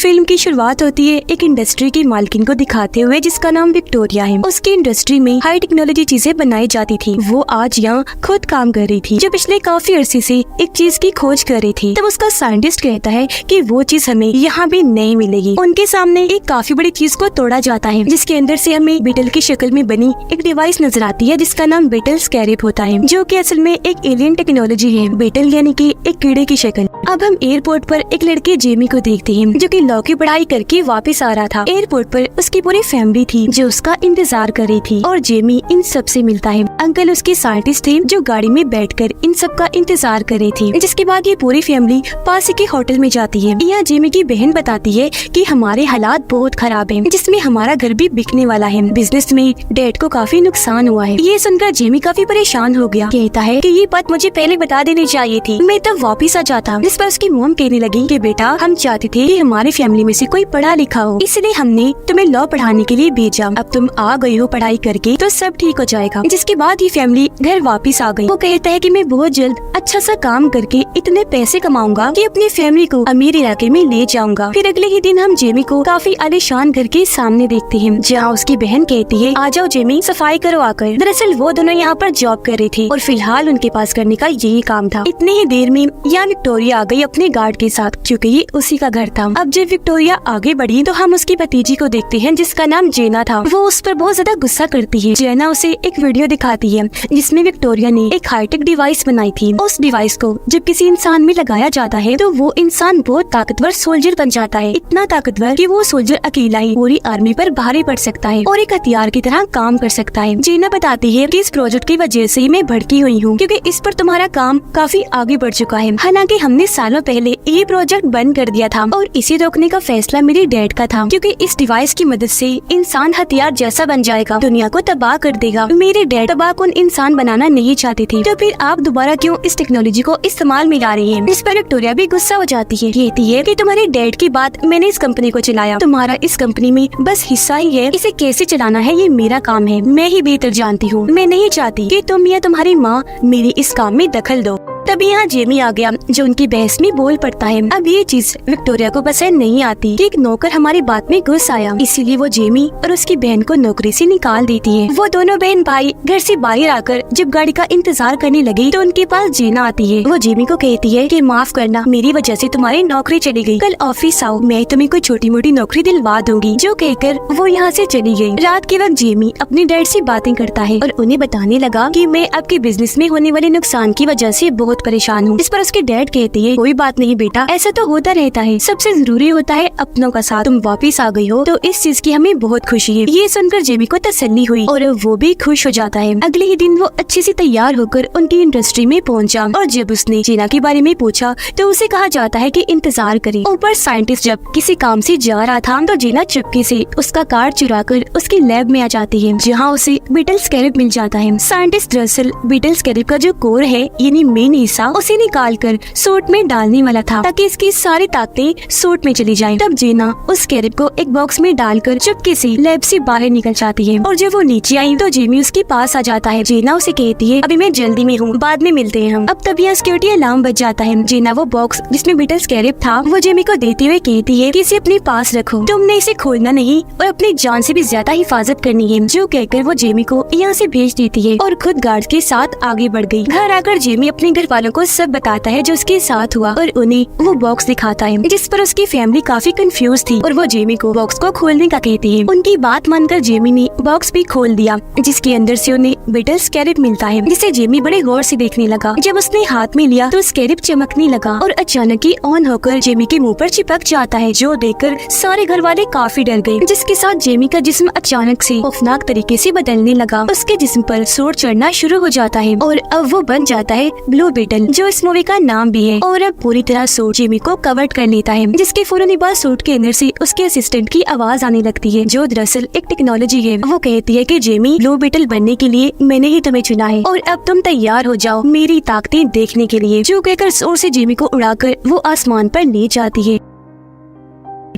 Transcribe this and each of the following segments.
Film की शुरुआत होती है एक इंडस्ट्री की मालकिन को दिखाते हुए जिसका नाम विक्टोरिया है। उसकी इंडस्ट्री में हाई टेक्नोलॉजी चीजें बनाई जाती थी। वो आज यहाँ खुद काम कर रही थी जो पिछले काफी अरसे से एक चीज की खोज कर रही थी। तब उसका साइंटिस्ट कहता है कि वो चीज हमें यहाँ भी नहीं मिलेगी। उनके सामने एक काफी बड़ी चीज को तोड़ा जाता है जिसके अंदर से हमें बीटल की शक्ल में बनी एक डिवाइस नजर आती है जिसका नाम बीटल स्कैरिप होता है, जो कि असल में एक एलियन टेक्नोलॉजी है। बीटल यानी कि एक कीड़े की शक्ल। अब हम एयरपोर्ट पर एक लड़के जेमी को देखते हैं जो कि लॉ की पढ़ाई करके वापस आ रहा था। एयरपोर्ट पर उसकी पूरी फैमिली थी जो उसका इंतजार कर रही थी और जेमी इन सब से मिलता है। अंकल उसके साइंटिस्ट थे जो गाड़ी में बैठकर इन सब का इंतजार कर रही थी। जिसके बाद ये पूरी फैमिली पास के होटल में जाती है। यहाँ जेमी की बहन बताती है कि हमारे हालात बहुत खराब हैं, जिसमें हमारा घर भी बिकने वाला है। बिजनेस में डैड को काफी नुकसान हुआ है। ये सुनकर जेमी काफी परेशान हो गया। कहता है कि ये बात मुझे पहले बता देनी चाहिए थी, मैं तब वापिस आ जाता। जिस पर उसकी मॉम कहने लगी कि बेटा हम चाहते थे कि हमारी फैमिली में से कोई पढ़ा लिखा हो, इसलिए हमने तुम्हें लॉ पढ़ाने के लिए भेजा। अब तुम आ गई हो पढ़ाई करके तो सब ठीक हो जाएगा। जिसके बाद ये फैमिली घर वापस आ गई। वो कहता है कि मैं बहुत जल्द अच्छा सा काम करके इतने पैसे कमाऊंगा कि अपनी फैमिली को अमीर इलाके में ले जाऊंगा। फिर अगले ही दिन हम जेमी को काफी आलीशान घर के सामने देखते हैं जहाँ उसकी बहन कहती है आ जाओ जेमी सफाई करो आकर। दरअसल वो दोनों यहाँ पर जॉब कर रही थी और फिलहाल उनके पास करने का यही काम था। इतनी ही देर में यहाँ विक्टोरिया आ गई अपने गार्ड के साथ, क्योंकि ये उसी का घर था। अब जब विक्टोरिया आगे बढ़ी तो हम उसकी भतीजी को देखते हैं जिसका नाम जेना था। वो उस पर बहुत ज्यादा गुस्सा करती है। जेना उसे एक वीडियो दिखाती है जिसमें विक्टोरिया ने एक हाईटेक डिवाइस बनाई थी। उस डिवाइस को जब किसी इंसान में लगाया जाता है तो वो इंसान बहुत ताकतवर सोल्जर बन जाता है। इतना ताकतवर कि वो सोल्जर अकेला ही पूरी आर्मी पर भारी पड़ सकता है और एक हथियार की तरह काम कर सकता है। जेना बताती है कि इस प्रोजेक्ट की वजह से मैं भड़की हुई हूँ क्योंकि इस पर तुम्हारा काम काफी आगे बढ़ चुका है। हालांकि हमने सालों पहले ये प्रोजेक्ट बंद कर दिया था और इसे रोकने का फैसला मेरे डैड का था, क्योंकि इस डिवाइस की मदद से इंसान हथियार जैसा बन जाएगा, दुनिया को तबाह कर देगा। मेरे डैड तबाहकुन इंसान बनाना नहीं चाहते थे, तो फिर आप दोबारा क्यों इस टेक्नोलॉजी को इस्तेमाल में ला रही है। इस पर विक्टोरिया भी गुस्सा हो जाती है। कहती है कि तुम्हारे डैड की बात, मैंने इस कंपनी को चलाया, तुम्हारा इस कंपनी में बस हिस्सा ही है। इसे कैसे चलाना है ये मेरा काम है, मैं ही बेहतर जानती हूँ। मैं नहीं चाहती कि तुम या तुम्हारी माँ मेरे इस काम में दखल दो। तभी यहाँ जेमी आ गया जो उनकी बहस में बोल पड़ता है। अब ये चीज विक्टोरिया को पसंद नहीं आती कि एक नौकर हमारी बात में घुस आया, इसीलिए वो जेमी और उसकी बहन को नौकरी से निकाल देती है। वो दोनों बहन भाई घर से बाहर आकर जब गाड़ी का इंतजार करने लगी तो उनके पास जेना आती है। वो जेमी को कहती है कि माफ करना, मेरी वजह से तुम्हारी नौकरी चली गई, कल ऑफिस आओ, मैं तुम्हें कोई छोटी मोटी नौकरी दिलवा दूंगी। जो कहकर वो यहाँ से चली गई। रात के वक्त जेमी अपने डैड से बातें करता है और उन्हें बताने लगा कि मैं आपके बिजनेस में होने वाले नुकसान की वजह से बहुत परेशान हूँ। इस पर उसके डैड कहते हैं कोई बात नहीं बेटा, ऐसा तो होता रहता है, सबसे जरूरी होता है अपनों का साथ। तुम वापिस आ गई हो तो इस चीज की हमें बहुत खुशी है। ये सुनकर जेमी को तसल्ली हुई और वो भी खुश हो जाता है। अगले ही दिन वो अच्छे से तैयार होकर उनकी इंडस्ट्री में पहुंचा और जब उसने जेना के बारे में पूछा तो उसे कहा जाता है कि इंतजार करे। ऊपर साइंटिस्ट जब किसी काम से जा रहा था तो जेना चुपके से उसका कार्ड चुराकर उसकी लैब में आ जाती है जहाँ उसे बीटल स्कैरिप मिल जाता है। साइंटिस्ट दरअसल बीटल स्कैरिप का जो कोर है यानी मेन हिस्सा उसे निकाल कर सूट में डालने वाला था ताकि इसकी सारी ताकतें सूट में चली जाएं। तब जेना उस स्कैरिप को एक बॉक्स में डालकर चुपके से लैब से बाहर निकल जाती है और जब वो नीचे आई तो जेमी उसके पास आ जाता है। जेना उसे कहती है अभी मैं जल्दी में हूँ, बाद में मिलते हैं हम। अब तब यहाँ सिक्योरिटी अलार्म बज जाता है। जेना वो बॉक्स जिसमें बीटल स्कैरिप था वो जेमी को देते हुए कहती है कि इसे अपने पास रखो, तुमने इसे खोलना नहीं और अपनी जान से भी ज्यादा हिफाजत करनी है। जो कहकर वो जेमी को यहाँ से भेज देती है और खुद गार्ड के साथ आगे बढ़ गई। घर आकर जेमी अपने घर वालों को सब बताता है जो उसके साथ हुआ और उन्हें वो बॉक्स दिखाता है, जिस पर उसकी फैमिली काफी कंफ्यूज थी और वो जेमी को बॉक्स को खोलने का कहती है। उनकी बात मानकर जेमी ने बॉक्स भी खोल दिया जिसके अंदर से उन्हें बीटल स्कैरिप मिलता है, जिसे जेमी बड़े गौर से देखने लगा। जब उसने हाथ में लिया तो स्कैरिप चमकने लगा और अचानक ही ऑन होकर जेमी के मुंह पर चिपक जाता है, जो देखकर सारे घर वाले काफी डर गए। जिसके साथ जेमी का जिस्म अचानक से खौफनाक तरीके से बदलने लगा। उसके जिस्म पर सूर चढ़ना शुरू हो जाता है और अब वो बन जाता है ब्लू बीटल, जो इस मूवी का नाम भी है। और अब पूरी तरह सूट जेमी को कवर कर लेता है, जिसके फौरन बाद सूट के अंदर से उसके असिस्टेंट की आवाज आने लगती है जो दरअसल एक टेक्नोलॉजी है। वो कहती है कि जेमी ब्लू बीटल बनने के लिए मैंने ही तुम्हें चुना है और अब तुम तैयार हो जाओ मेरी ताकतें देखने के लिए। जो कहकर जोर से जेमी को उड़ाकर वो आसमान पर ले जाती है।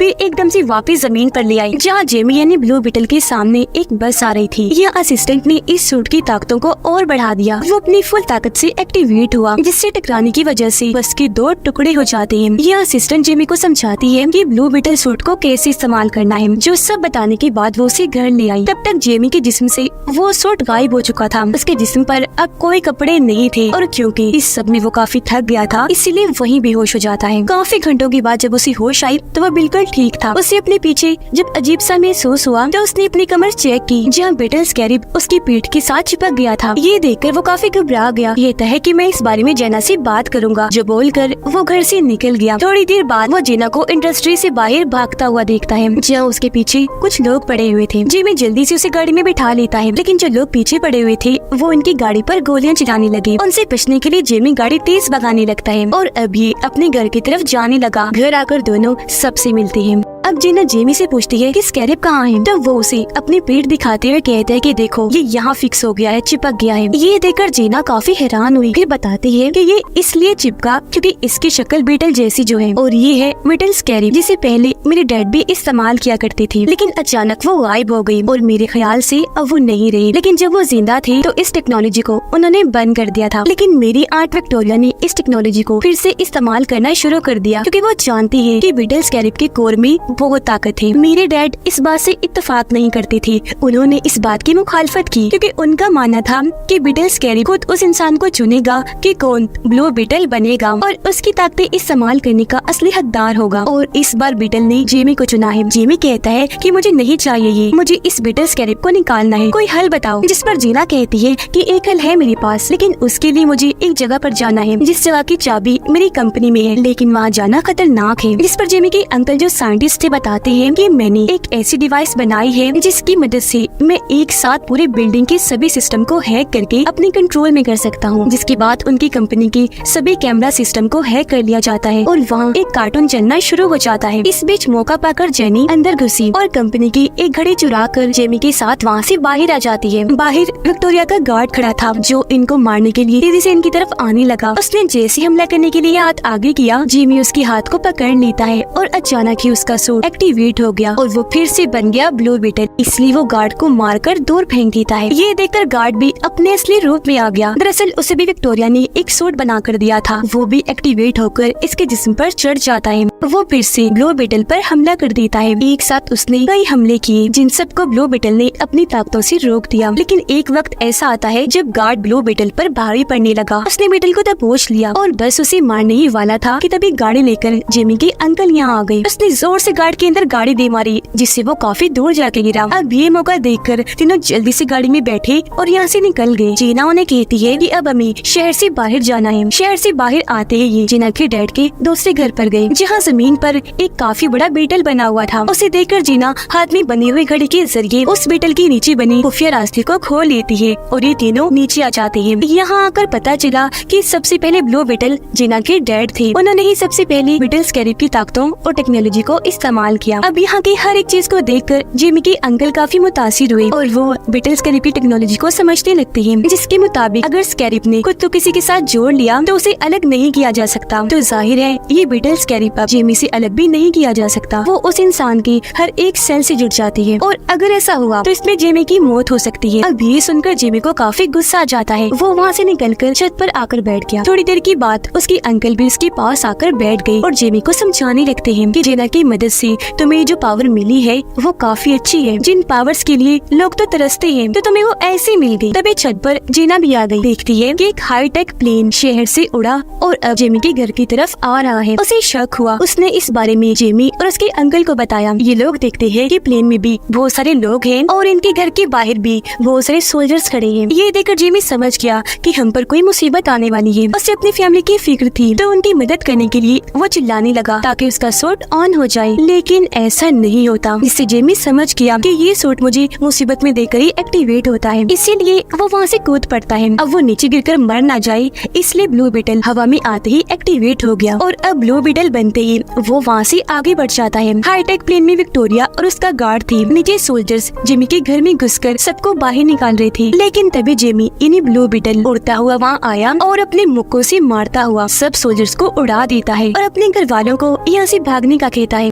फिर एकदम से वापस जमीन पर ले आई जहाँ जेमी यानी ब्लू बीटल के सामने एक बस आ रही थी। यह असिस्टेंट ने इस सूट की ताकतों को और बढ़ा दिया। वो अपनी फुल ताकत से एक्टिवेट हुआ, जिससे टकराने की वजह से बस के 2 टुकड़े हो जाते हैं। यह असिस्टेंट जेमी को समझाती है कि ब्लू बीटल सूट को कैसे इस्तेमाल करना है। जो सब बताने के बाद वो उसे घर ले आई। तब तक जेमी के जिस्म से वो सूट गायब हो चुका था। उसके जिस्म पर अब कोई कपड़े नहीं थे और क्योंकि इस सब में वो काफी थक गया था, इसीलिए वहीं बेहोश हो जाता है। काफी घंटों के बाद जब उसे होश आई तो वो बिल्कुल ठीक था। उसे अपने पीछे जब अजीब सा महसूस हुआ तो उसने अपनी कमर चेक की, जहाँ बीटल स्कैरिब उसकी पीठ के साथ चिपक गया था। ये देखकर वो काफी घबरा गया। ये तय है कि मैं इस बारे में जेना से बात करूंगा, जो बोलकर वो घर से निकल गया। थोड़ी देर बाद वो जेना को इंडस्ट्री से बाहर भागता हुआ देखता है, जहाँ उसके पीछे कुछ लोग पड़े हुए थे। जेमी जल्दी से उसे गाड़ी में बिठा लेता है, लेकिन जो लोग पीछे पड़े हुए थे वो उनकी गाड़ी पर गोलियां चलाने लगे। उनसे बचने के लिए जेमी गाड़ी तेज भगाने लगता है और अब ये अपने घर की तरफ जाने लगा। घर आकर दोनों सबसे मिलते हैं। अब जेना जेमी से पूछती है कि स्कैरिब कहाँ है। तब वो उसे अपनी पीठ दिखाते हुए कहते हैं कि देखो ये यहाँ फिक्स हो गया है, चिपक गया है। ये देखकर जेना काफी हैरान हुई। फिर बताती है कि ये इसलिए चिपका क्योंकि इसकी शक्ल बीटल जैसी जो है, और ये है बीटल स्कैरिब, जिसे पहले मेरे डैड भी इस्तेमाल किया करती थी, लेकिन अचानक वो गायब हो गई और मेरे ख्याल से अब वो नहीं रही। लेकिन जब वो जिंदा थी तो इस टेक्नोलॉजी को उन्होंने बंद कर दिया था, लेकिन मेरी आंट विक्टोरिया ने इस टेक्नोलॉजी को फिर से इस्तेमाल करना शुरू कर दिया क्योंकि वो जानती है कि बीटल स्कैरिब के कोर में बहुत ताकत है। मेरे डैड इस बात से इत्तेफाक नहीं करते थे। उन्होंने इस बात की मुखालफत की क्योंकि उनका मानना था कि बीटल स्कैरिब खुद उस इंसान को चुनेगा कि कौन ब्लू बीटल बनेगा और उसकी ताकतें इस्तेमाल करने का असली हकदार होगा। और इस बार बीटल ने जेमी को चुना है। जेमी कहता है कि मुझे नहीं चाहिए ये, मुझे इस बीटल स्कैरिब को निकालना है, कोई हल बताओ। जिस पर जेना कहती है कि एक हल है मेरे पास, लेकिन उसके लिए मुझे एक जगह पर जाना है जिस जगह की चाबी मेरी कंपनी में है, लेकिन वहाँ जाना खतरनाक है। जिस पर जेमी के अंकल जो साइंटिस्ट थे बताते हैं कि मैंने एक ऐसी डिवाइस बनाई है जिसकी मदद से मैं एक साथ पूरे बिल्डिंग के सभी सिस्टम को हैक करके अपने कंट्रोल में कर सकता हूँ। जिसके बाद उनकी कंपनी के सभी कैमरा सिस्टम को हैक कर लिया जाता है और वहाँ एक कार्टून चलना शुरू हो जाता है। इस बीच मौका पाकर जेनी अंदर घुसी और कंपनी की एक घड़ी चुरा कर जेमी के साथ वहाँ से बाहर आ जाती है। बाहर विक्टोरिया का गार्ड खड़ा था जो इनको मारने के लिए तेजी से इनकी तरफ आने लगा। उसने जैसे हमला करने के लिए हाथ आगे किया, जेमी उसके हाथ को पकड़ लेता है और अचानक ही उसका सूट एक्टिवेट हो गया और वो फिर से बन गया ब्लू बीटल। इसलिए वो गार्ड को मारकर दूर फेंक देता है। ये देखकर गार्ड भी अपने असली रूप में आ गया। दरअसल उसे भी विक्टोरिया ने एक सूट बना कर दिया था। वो भी एक्टिवेट होकर इसके जिस्म पर चढ़ जाता है। वो फिर से ब्लू बीटल पर हमला कर देता है। एक साथ उसने कई हमले किए जिन सबको ब्लू बीटल ने अपनी ताकतों से रोक दिया। लेकिन एक वक्त ऐसा आता है जब गार्ड ब्लू बीटल पर भारी पड़ने लगा। उसने बीटल को दबोच लिया और बस उसे मारने ही वाला था कि तभी गाड़ी लेकर जेमी के अंकल यहाँ आ गए। उसने जोर से गार्ड के अंदर गाड़ी दे मारी जिससे वो काफी दूर जाके गिरा। अब ये मौका देखकर तीनों जल्दी से गाड़ी में बैठे और यहाँ से निकल गए। जीना उन्हें कहती है कि अब हमें शहर से बाहर जाना है। शहर से बाहर आते ही ये जीना के डैड के दूसरे घर पर गए जहाँ जमीन पर एक काफी बड़ा बीटल बना हुआ था। उसे देखकर जीना हाथ में बनी हुई घड़ी के जरिए उस बीटल के नीचे बनी खुफिया रास्ते को खोल लेती है और ये तीनों नीचे आ जाते हैं। यहाँ आकर पता चला कि सबसे पहले ब्लू बीटल जीना के डैड थे। उन्होंने ही सबसे पहले बीटल स्कैरिब की ताकतों और टेक्नोलॉजी को इस्तेमाल किया। अब यहाँ की हर एक चीज को देखकर जेमी के अंकल काफी मुतासिर हुए और वो बीटल स्कैरिब की टेक्नोलॉजी को समझने लगते हैं, जिसके मुताबिक अगर स्कैरिब ने खुद को किसी के साथ जोड़ लिया तो उसे अलग नहीं किया जा सकता। तो जाहिर है ये बीटल स्कैरिब अब जेमी से अलग भी नहीं किया जा सकता। वो उस इंसान की हर एक सेल से जुड़ जाती है और अगर ऐसा हुआ तो इसमें जेमी की मौत हो सकती है। अब ये सुनकर जेमी को काफी गुस्सा आ जाता है। वो वहाँ से निकलकर छत पर आकर बैठ गया। थोड़ी देर की बाद उसके अंकल भी उसके पास आकर बैठ गए और जेमी को समझाने लगते हैं कि जेना की मदद से तुम्हें जो पावर मिली है वो काफी अच्छी है। जिन पावर्स के लिए लोग तो तरसते हैं तो तुम्हें वो ऐसे मिल गई। तभी छत पर जीना भी आ गई। देखती है कि एक हाईटेक प्लेन शहर से उड़ा और अब जेमी के घर की तरफ आ रहा है। उसे शक हुआ। उसने इस बारे में जेमी और उसके अंकल को बताया। ये लोग देखते हैं कि प्लेन में भी बहुत सारे लोग हैं और इनके घर के बाहर भी बहुत सारे सोल्जर्स खड़े हैं। ये देखकर जेमी समझ गया कि हम पर कोई मुसीबत आने वाली है। उसे अपनी फैमिली की फिक्र थी तो उनकी मदद करने के लिए वो चिल्लाने लगा ताकि उसका सूट ऑन हो जाए, लेकिन ऐसा नहीं होता। इससे जेमी समझ गया कि ये सूट मुझे मुसीबत में देकर ही एक्टिवेट होता है, इसीलिए वो वहाँ से कूद पड़ता है। अब वो नीचे गिरकर मर ना जाए इसलिए ब्लू बीटल हवा में आते ही एक्टिवेट हो गया और अब ब्लू बीटल बनते ही वो वहाँ से आगे बढ़ जाता है। हाईटेक प्लेन में विक्टोरिया और उसका गार्ड थी। नीचे सोल्जर्स जेमी के घर में घुसकर सबको बाहर निकाल रहे थे, लेकिन तभी जेमी इन्हीं ब्लू बीटल उड़ता हुआ वहाँ आया और अपने मुक्कों से मारता हुआ सब सोल्जर्स को उड़ा देता है और अपने घर वालों को यहाँ से भागने का कहता है।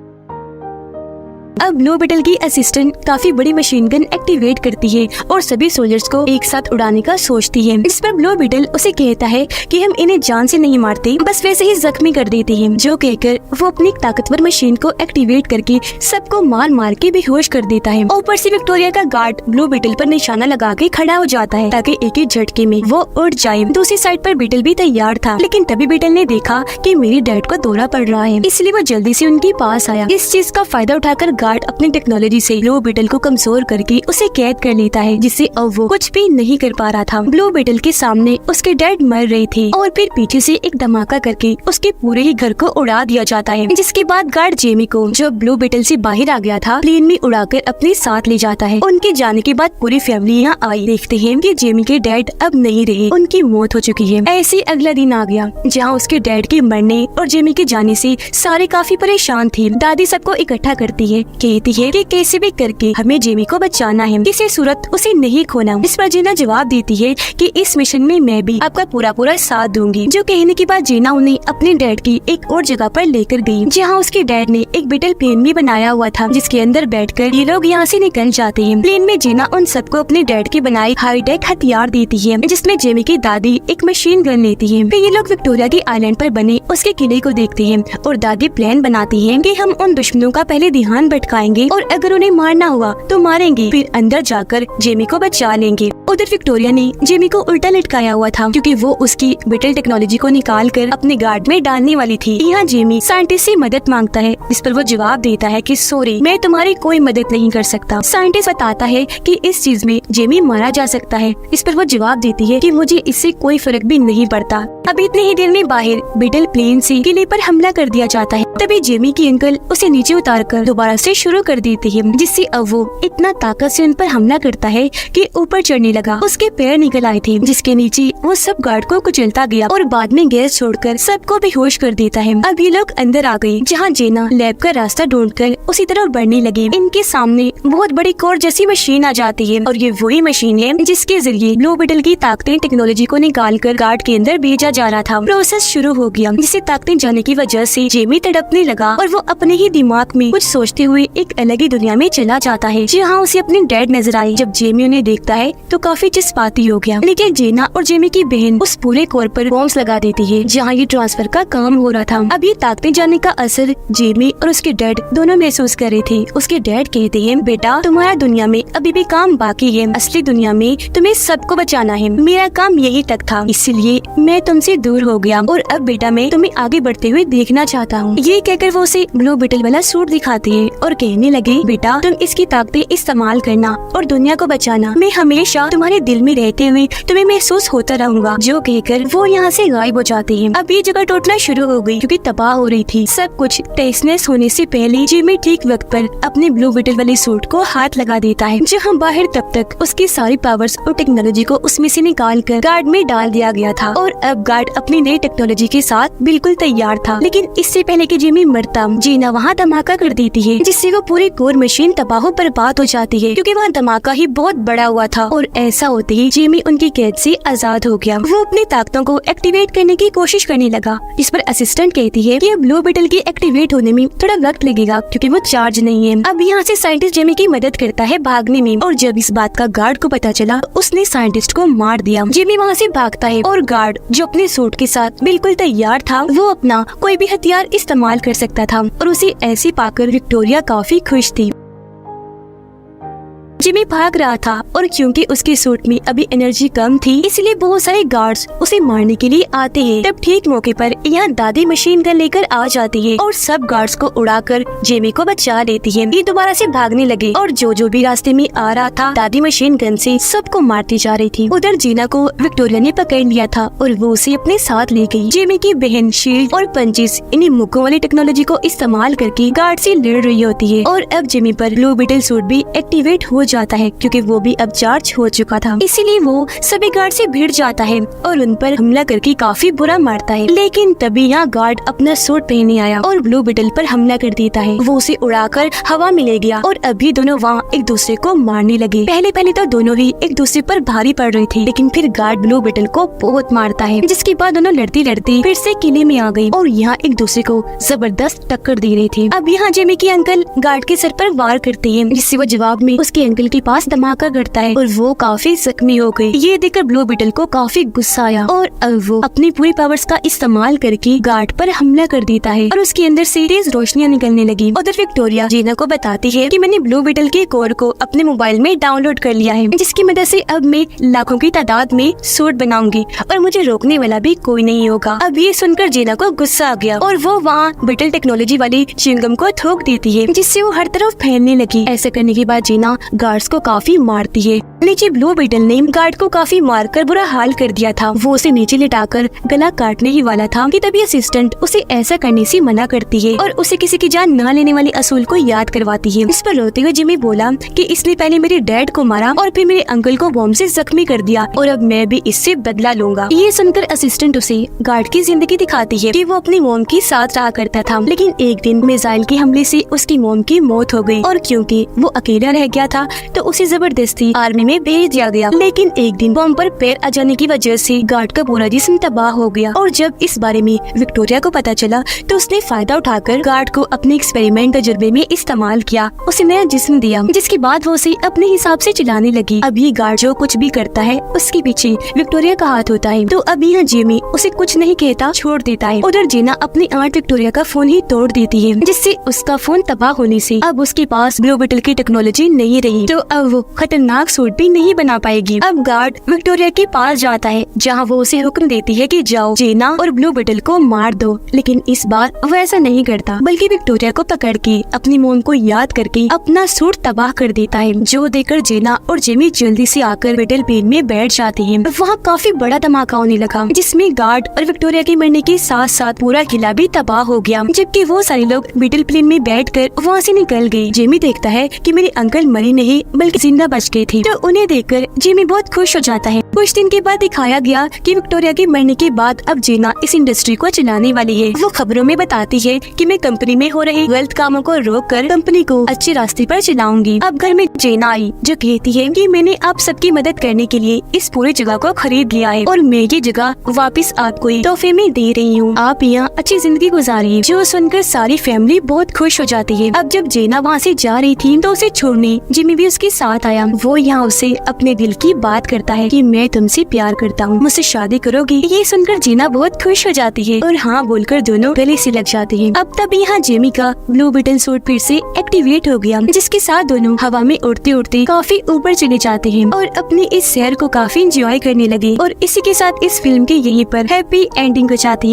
अब ब्लू बीटल की असिस्टेंट काफी बड़ी मशीन गन एक्टिवेट करती है और सभी सोल्जर्स को एक साथ उड़ाने का सोचती है। इस पर ब्लू बीटल उसे कहता है कि हम इन्हें जान से नहीं मारते, बस वैसे ही जख्मी कर देते हैं। जो कहकर वो अपनी ताकतवर मशीन को एक्टिवेट करके सबको मार मार के बेहोश कर देता है। ऊपर से विक्टोरिया का गार्ड ब्लू बीटल पर निशाना लगा के खड़ा हो जाता है ताकि एक ही झटके में वो उड़ जाए। दूसरी साइड पर बीटल भी तैयार था, लेकिन तभी बीटल ने देखा कि मेरी डैड को दौरा पड़ रहा है, इसलिए वो जल्दी से उनके पास आया। इस चीज का फायदा उठाकर गार्ड अपनी टेक्नोलॉजी से ब्लू बीटल को कमजोर करके उसे कैद कर लेता है, जिससे अब वो कुछ भी नहीं कर पा रहा था। ब्लू बीटल के सामने उसके डैड मर रहे थे और फिर पीछे से एक धमाका करके उसके पूरे ही घर को उड़ा दिया जाता है। जिसके बाद गार्ड जेमी को, जो ब्लू बीटल से बाहर आ गया था, प्लेन में उड़ाकर अपने साथ ले जाता है। उनके जाने के बाद पूरी फैमिली यहाँ आई। देखते हैं कि जेमी के डैड अब नहीं रहे, उनकी मौत हो चुकी है। ऐसे अगला दिन आ गया जहाँ उसके डैड के मरने और जेमी के जाने से सारे काफी परेशान थे। दादी सबको इकट्ठा करती है, कहती है कि कैसे भी करके हमें जेमी को बचाना है, किसी सूरत उसे नहीं खोना। इस पर जीना जवाब देती है कि इस मिशन में मैं भी आपका पूरा साथ दूंगी। जो कहने के बाद जीना उन्हें अपने डैड की एक और जगह पर लेकर गई, जहाँ उसके डैड ने एक बीटल प्लेन भी बनाया हुआ था, जिसके अंदर बैठकर ये लोग यहाँ से निकल जाते हैं। प्लेन में जीना उन सबको अपने डैड के बनाए हाईटेक हथियार देती है, जिसमें जेमी की दादी एक मशीन गन लेती है। फिर ये लोग विक्टोरिया के आइलैंड पर बने उसके किले को देखते हैं और दादी प्लान बनाती है कि हम उन दुश्मनों का पहले ध्यान भटकाएंगे और अगर उन्हें मारना हुआ तो मारेंगे, फिर अंदर जाकर जेमी को बचा लेंगे। उधर विक्टोरिया ने जेमी को उल्टा लटकाया हुआ था, क्योंकि वो उसकी बीटल टेक्नोलॉजी को निकाल कर अपने गार्ड में डालने वाली थी। यहाँ जेमी साइंटिस्ट से मदद मांगता है, इस पर वो जवाब देता है कि सॉरी, मैं तुम्हारी कोई मदद नहीं कर सकता। साइंटिस्ट बताता है कि इस चीज में जेमी मारा जा सकता है, इस पर वो जवाब देती है कि मुझे इससे कोई फर्क भी नहीं पड़ता। अब इतने ही देर में बाहर बीटल प्लेन से किले पर हमला कर दिया जाता है। तभी जेमी की अंकल उसे नीचे उतारकर दोबारा से शुरू कर देती है, जिससे अब वो इतना ताकत से उन पर हमला करता है कि ऊपर चढ़ने लगा। उसके पैर निकल आए थे, जिसके नीचे वो सब गार्ड को कुचलता गया और बाद में गैस छोड़कर सबको बेहोश कर देता है। अब ये लोग अंदर आ गए, जहाँ जेना लैब का रास्ता ढूंढकर उसी तरफ बढ़ने लगे। इनके सामने बहुत बड़ी कोर जैसी मशीन आ जाती है और ये वही मशीन है जिसके जरिए ब्लू बीटल की ताकतें टेक्नोलॉजी को निकाल कर गार्ड के अंदर भेजा जा रहा था। प्रोसेस शुरू हो गया, जिससे ताकतें जाने की वजह से जेमी तड़पने लगा और वो अपने ही दिमाग में कुछ सोचते हुए एक अलग ही दुनिया में चला जाता है, जहाँ उसे अपने डैड नजर आई। जब जेमी उन्हें देखता है तो काफी जज्बाती हो गया, लेकिन जेना और जेमी की बहन उस पूरे कोर पर बॉम्ब्स लगा देती है जहाँ ये ट्रांसफर का काम हो रहा था। अब ये ताकतें जाने का असर जेमी और उसके डैड दोनों महसूस कर रहे थे। उसके डैड कहते हैं, बेटा तुम्हारा दुनिया में अभी भी काम बाकी है, असली दुनिया में तुम्हें सबको बचाना है। मेरा काम यही तक था, इसलिए मैं तुमसे दूर हो गया और अब बेटा मैं तुम्हें आगे बढ़ते हुए देखना चाहता हूँ। ये कहकर वो उसे ब्लू बीटल वाला सूट दिखाती है और कहने लगे, बेटा तुम इसकी ताकतें इस्तेमाल करना और दुनिया को बचाना। मैं हमेशा तुम्हारे दिल में रहते हुए तुम्हें महसूस होता रहूंगा। जो कहकर वो यहाँ से गायब हो जाती है। अब ये जगह टूटना शुरू हो गई, क्योंकि तबाह हो रही थी। सब कुछ तहस-नहस होने से पहले जेमी ठीक वक्त पर अपने ब्लू बीटल वाले सूट को हाथ लगा देता है, जहाँ बाहर तब तक उसकी सारी पावर्स और टेक्नोलॉजी को उसमें से निकाल कर गार्ड में डाल दिया गया था। और अब गार्ड अपनी नई टेक्नोलॉजी के साथ बिल्कुल तैयार था। लेकिन इससे पहले कि जेमी मरता, जीना वहाँ धमाका कर देती है, जिससे वो पूरी कोर मशीन तबाह बर्बाद हो जाती है, क्योंकि वहाँ धमाका ही बहुत बड़ा हुआ था। और ऐसा होते ही जेमी उनकी कैद से आजाद हो गया। वो अपनी ताकतों को एक्टिवेट करने की कोशिश करने लगा, इस पर असिस्टेंट कहती है कि ब्लू बीटल के एक्टिवेट होने में थोड़ा वक्त लगेगा, क्योंकि वो चार्ज नहीं है। अब यहाँ से साइंटिस्ट जेमी की मदद करता है भागने में, और जब इस बात का गार्ड को पता चला, उसने साइंटिस्ट को मार दिया। जेमी वहाँ से भागता है और गार्ड, जो अपने सूट के साथ बिल्कुल तैयार था, वो अपना कोई भी हथियार इस्तेमाल कर सकता था, और उसे ऐसे पाकर विक्टोरिया काफी खुश थी। जिमी भाग रहा था और क्योंकि उसके सूट में अभी एनर्जी कम थी, इसलिए बहुत सारे गार्ड्स उसे मारने के लिए आते हैं। तब ठीक मौके पर यहाँ दादी मशीन गन लेकर आ जाती है और सब गार्ड्स को उड़ाकर जेमी को बचा लेती है। ये दोबारा से भागने लगे और जो भी रास्ते में आ रहा था, दादी मशीन गन से सबको मारती जा रही थी। उधर जीना को विक्टोरिया ने पकड़ लिया था और वो उसे अपने साथ ले गई। जेमी की बहन शील्ड और पंचेस इन्हीं मुक्कों वाली टेक्नोलॉजी को इस्तेमाल करके गार्ड से लड़ रही होती है, और अब जेमी पर ब्लू बीटल सूट भी एक्टिवेट हो जाता है क्योंकि वो भी अब चार्ज हो चुका था। इसीलिए वो सभी गार्ड से भिड़ जाता है और उन पर हमला करके काफी बुरा मारता है। लेकिन तभी यहाँ गार्ड अपना सूट पहने आया और ब्लू बीटल पर हमला कर देता है। वो उसे उड़ाकर हवा में ले गया और अभी दोनों वहाँ एक दूसरे को मारने लगे। पहले तो दोनों ही एक दूसरे पर भारी पड़ रहे थे, लेकिन फिर गार्ड ब्लू बीटल को बहुत मारता है, जिसके बाद दोनों लड़ती लड़ती फिर से किले में आ गई और यहाँ एक दूसरे को जबरदस्त टक्कर दे रहे थे। अब यहाँ जेमी की अंकल गार्ड के सर पर वार करते हैं, जिससे वो जवाब में उसके अंकल के पास धमाका करता है और वो काफी जख्मी हो गई। ये देखकर ब्लू बीटल को काफी गुस्सा आया और अब वो अपनी पूरी पावर्स का इस्तेमाल करके गार्ड पर हमला कर देता है और उसके अंदर से तेज रोशनियां निकलने लगी। उधर विक्टोरिया जेना को बताती है कि मैंने ब्लू बीटल के कोड को अपने मोबाइल में डाउनलोड कर लिया है, जिसकी मदद से अब मैं लाखों की तादाद में सूट बनाऊंगी और मुझे रोकने वाला भी कोई नहीं होगा। अब ये सुनकर जेना को गुस्सा आ गया और वो वहाँ बीटल टेक्नोलॉजी वाली च्युइंगम को थूक देती है, जिससे वो हर तरफ फैलने लगी। ऐसा करने के बाद जेना गार्ड्स को काफी मारती है। नीचे ब्लू बीटल ने गार्ड को काफी मारकर बुरा हाल कर दिया था। वो उसे नीचे लिटाकर गला काटने ही वाला था कि तभी असिस्टेंट उसे ऐसा करने से मना करती है और उसे किसी की जान न लेने वाली असूल को याद करवाती है। इस पर रोते हुए जिमी बोला कि इसने पहले मेरे डैड को मारा और फिर मेरे अंकल को बॉम्ब से जख्मी कर दिया और अब मैं भी इससे बदला लूंगा। ये सुनकर असिस्टेंट उसे गार्ड की जिंदगी दिखाती है कि वो अपनी मोम के साथ रहा करता था, लेकिन एक दिन मिसाइल के हमले से उसकी मोम की मौत हो गई और क्योंकि वो अकेला रह गया था तो उसे जबरदस्ती आर्मी में भेज दिया गया। लेकिन एक दिन बॉम्ब पर पैर आ जाने की वजह से गार्ड का पूरा जिस्म तबाह हो गया और जब इस बारे में विक्टोरिया को पता चला तो उसने फायदा उठाकर गार्ड को अपने एक्सपेरिमेंट तजुर्बे में इस्तेमाल किया, उसे नया जिस्म दिया, जिसके बाद वो उसे अपने हिसाब से चलाने लगी। अब ये गार्ड जो कुछ भी करता है उसके पीछे विक्टोरिया का हाथ होता है। तो अब यहाँ जेमी उसे कुछ नहीं कहता, छोड़ देता है। उधर जेना अपनी आंट विक्टोरिया का फोन ही तोड़ देती है, जिससे उसका फोन तबाह होने से अब उसके पास ब्लू बीटल की टेक्नोलॉजी नहीं रही, तो अब वो खतरनाक सूट भी नहीं बना पाएगी। अब गार्ड विक्टोरिया के पास जाता है, जहाँ वो उसे हुक्म देती है कि जाओ जेना और ब्लू बीटल को मार दो, लेकिन इस बार वो ऐसा नहीं करता, बल्कि विक्टोरिया को पकड़ के अपनी मोम को याद करके अपना सूट तबाह कर देता है, जो देखकर जेना और जेमी जल्दी से आकर बैटल प्लेन में बैठ जाते हैं। वहाँ काफी बड़ा धमाका होने लगा, जिसमें गार्ड और विक्टोरिया के मरने के साथ साथ पूरा किला भी तबाह हो गया, जबकि वो सारे लोग बैटल प्लेन में बैठकर वहाँ से निकल गए। जेमी देखता है कि मेरे अंकल मरे नहीं बल्कि जिंदा बच गए थे, तो उन्हें देखकर जेमी बहुत खुश हो जाता है। कुछ दिन के बाद दिखाया गया कि विक्टोरिया के मरने के बाद अब जेना इस इंडस्ट्री को चलाने वाली है। वो खबरों में बताती है कि मैं कंपनी में हो रहे गलत कामों को रोककर कंपनी को अच्छे रास्ते पर चलाऊंगी। अब घर में जेना आई, जो कहती है कि मैंने आप सबकी मदद करने के लिए इस पूरी जगह को खरीद लिया है और मैं ये जगह वापस आपको तोहफे में दे रही हूँ, आप यहाँ अच्छी जिंदगी गुजारिए। जो सुनकर सारी फैमिली बहुत खुश हो जाती है। अब जब जेना वहाँ से जा रही थी तो उसे छोड़ने जिमी भी उसके साथ आया। वो यहाँ उसे अपने दिल की बात करता है कि मैं तुमसे प्यार करता हूँ, मुझसे शादी करोगी? ये सुनकर जेना बहुत खुश हो जाती है और हाँ बोलकर दोनों गले से लग जाते हैं। अब तब यहाँ जेमी का ब्लू बीटल सूट फिर से एक्टिवेट हो गया, जिसके साथ दोनों हवा में उड़ते उड़ते काफी ऊपर चले जाते हैं और अपनी इस सैर को काफी एंजॉय करने लगे। और इसी के साथ इस फिल्म के यहीं पर हैप्पी एंडिंग हो जाती है।